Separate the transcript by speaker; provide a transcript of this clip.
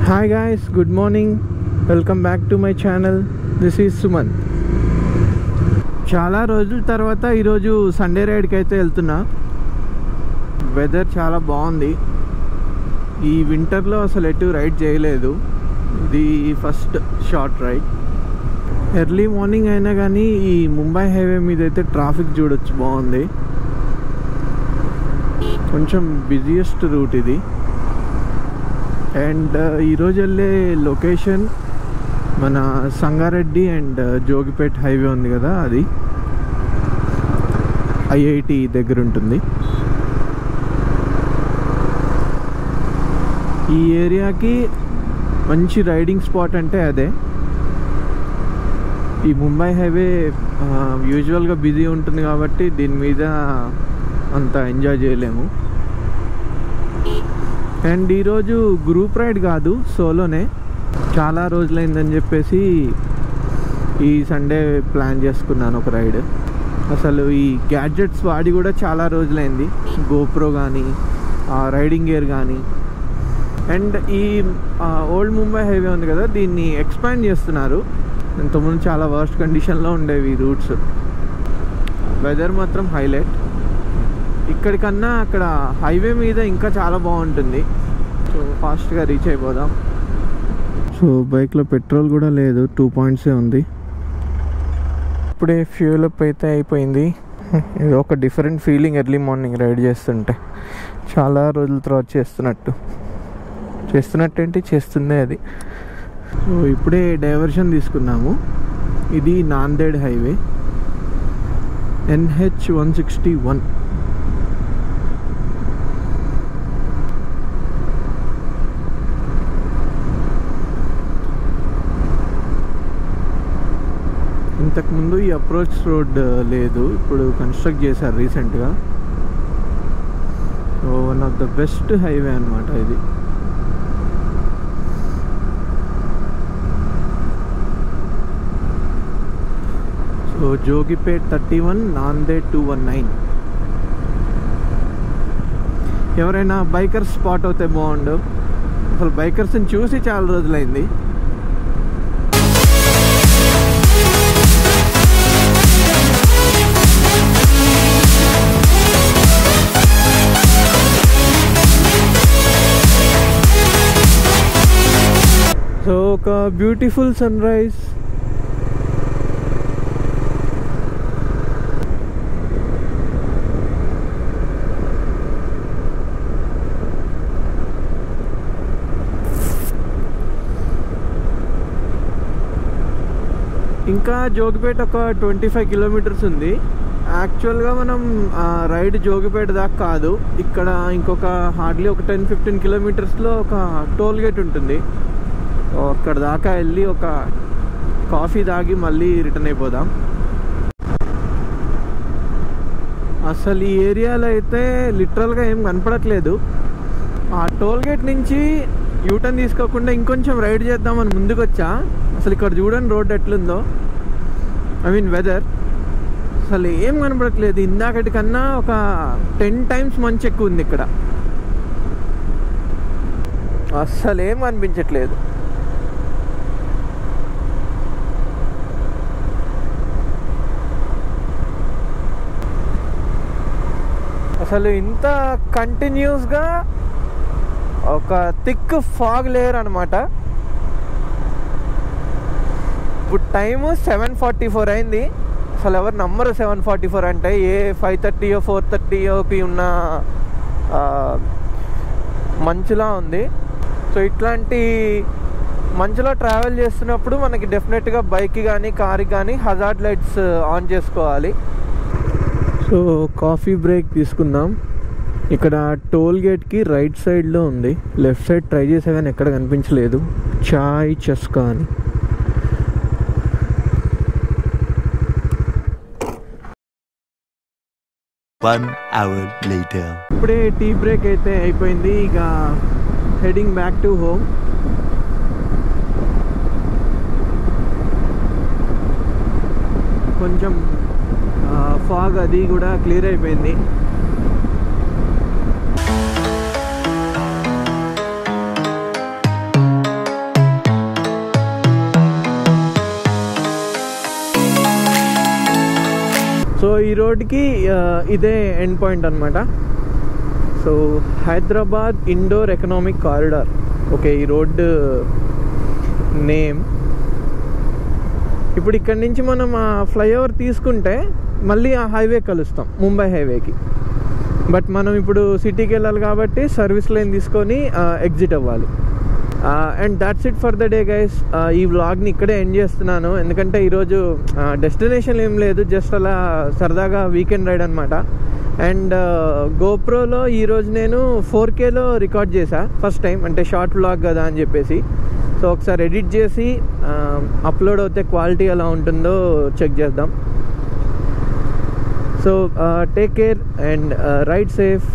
Speaker 1: Hi guys, good morning. Welcome back to my channel. This is Suman. చాలా రోజుల తర్వాత ఈరోజు సండే రైడ్కి అయితే వెళ్తున్నా. వెదర్ చాలా బాగుంది. ఈ వింటర్లో అసలు ఎటు రైడ్ చేయలేదు. ఇది first short ride. Early morning అయినా కానీ ఈ ముంబై హైవే మీద అయితే ట్రాఫిక్ చూడొచ్చు, బాగుంది. కొంచెం బిజియెస్ట్ రూట్ ఇది. అండ్ ఈరోజు వెళ్ళే లొకేషన్ మన సంగారెడ్డి అండ్ జోగిపేట్ హైవే ఉంది కదా, అది ఐఐటి దగ్గర ఉంటుంది. ఈ ఏరియాకి మంచి రైడింగ్ స్పాట్ అంటే అదే. ఈ ముంబై హైవే యూజువల్గా బిజీ ఉంటుంది కాబట్టి దీని మీద అంత ఎంజాయ్ చేయలేము. అండ్ ఈరోజు గ్రూప్ రైడ్ కాదు, సోలోనే. చాలా రోజులైందని చెప్పేసి ఈ సండే ప్లాన్ చేసుకున్నాను ఒక రైడ్. అసలు ఈ గ్యాడ్జెట్స్ వాడి కూడా చాలా రోజులైంది. గోప్రో కానీ, రైడింగ్ గేర్ కానీ. అండ్ ఈ ఓల్డ్ ముంబై హైవే ఉంది కదా, దీన్ని ఎక్స్పాండ్ చేస్తున్నారు. ఇంతకుముందు చాలా వర్స్ట్ కండిషన్లో ఉండేవి ఈ రూట్స్. వెదర్ మాత్రం హైలైట్. ఇక్కడికన్నా అక్కడ హైవే మీద ఇంకా చాలా బాగుంటుంది. సో ఫాస్ట్గా రీచ్ అయిపోదాం. సో బైక్లో పెట్రోల్ కూడా లేదు, 2 points ఉంది. ఇప్పుడే ఫ్యూల్ అప్ అయితే అయిపోయింది. ఇది ఒక different feeling early morning ride చేస్తుంటే. చాలా రోజుల తర్వాత చేస్తున్నట్టేంటి చేస్తుందే అది. సో ఇప్పుడే డైవర్షన్ తీసుకున్నాము. ఇది నాందేడ్ హైవే, NH161. ఇంతకుముందు ఈ అప్రోచ్ రోడ్ లేదు, ఇప్పుడు కన్స్ట్రక్ట్ చేశారు రీసెంట్గా. So one of the best highway అన్నమాట ఇది. సో జోగిపేట్ 31, నాందేడ్ 219. ఎవరైనా బైకర్స్ స్పాట్ అవుతే బాగుండు. అసలు బైకర్స్ని చూసి చాలా రోజులైంది. సో ఒక బ్యూటిఫుల్ సన్ రైజ్. ఇంకా జోగిపేట ఒక 25 kilometers ఉంది. యాక్చువల్గా మనం రైడ్ జోగిపేట దాకా కాదు, ఇక్కడ ఇంకొక హార్డ్లీ ఒక 10-15 kilometersలో ఒక టోల్ గేట్ ఉంటుంది. అక్కడ దాకా వెళ్ళి ఒక కాఫీ తాగి మళ్ళీ రిటర్న్ అయిపోదాం. అసలు ఈ ఏరియాలో అయితే లిటరల్గా ఏం కనపడట్లేదు. ఆ టోల్ గేట్ నుంచి యూటర్న్ తీసుకోకుండా ఇంకొంచెం రైడ్ చేద్దామని ముందుకు వచ్చా. అసలు ఇక్కడ చూడండి రోడ్ ఎట్లుందో, వెదర్ అసలు ఏం కనపడట్లేదు. ఇందాకటి కన్నా ఒక 10 times మంచి ఎక్కువ ఉంది ఇక్కడ. అస్సలు ఏం కనిపించట్లేదు. అసలు ఇంత కంటిన్యూస్గా ఒక థిక్ ఫాగ్ లేయర్ అనమాట. ఇప్పుడు టైము 7:44 అయింది. అసలు ఎవరు నమ్మరు 7:44 అంటే. ఏ 5:30 4:30 ఉన్న మంచులా ఉంది. సో ఇట్లాంటి మంచులో ట్రావెల్ చేస్తున్నప్పుడు మనకి డెఫినెట్గా బైక్కి కానీ కార్కి కానీ హజార్డ్ లైట్స్ ఆన్ చేసుకోవాలి. సో కాఫీ బ్రేక్ తీసుకుందాం. ఇక్కడ టోల్ గేట్కి రైట్ సైడ్లో ఉంది. లెఫ్ట్ సైడ్ ట్రై చేసా కానీ ఎక్కడ కనిపించలేదు. చాయ్ చస్కా అని. ఇప్పుడే టీ బ్రేక్ అయితే అయిపోయింది. ఇక హెడింగ్ బ్యాక్ టు హోమ్. కొంచెం ఫాగ్ అది కూడా క్లియర్ అయిపోయింది. ఈ రోడ్కి ఇదే ఎండ్ పాయింట్ అనమాట. So Hyderabad Indore economic corridor, okay ఈ రోడ్డు నేమ్. ఇప్పుడు ఇక్కడి నుంచి మనం ఆ ఫ్లైఓవర్ తీసుకుంటే మళ్ళీ ఆ హైవే కలుస్తాం, ముంబై హైవేకి. బట్ మనం ఇప్పుడు సిటీకి వెళ్ళాలి కాబట్టి సర్వీస్ లైన్ తీసుకొని ఎగ్జిట్ అవ్వాలి. And that's it for the day guys. ఈ వ్లాగ్ని ఇక్కడే ఎండ్ చేస్తున్నాను, ఎందుకంటే ఈరోజు డెస్టినేషన్ ఏం లేదు, జస్ట్ అలా సరదాగా వీకెండ్ రైడ్ అనమాట. అండ్ గోప్రోలో ఈరోజు నేను 4Kలో రికార్డ్ చేశా ఫస్ట్ టైం, అంటే షార్ట్ వ్లాగ్ కదా అని చెప్పేసి. సో ఒకసారి ఎడిట్ చేసి అప్లోడ్ అవుతే క్వాలిటీ ఎలా ఉంటుందో చెక్ చేద్దాం. So take care and ride safe.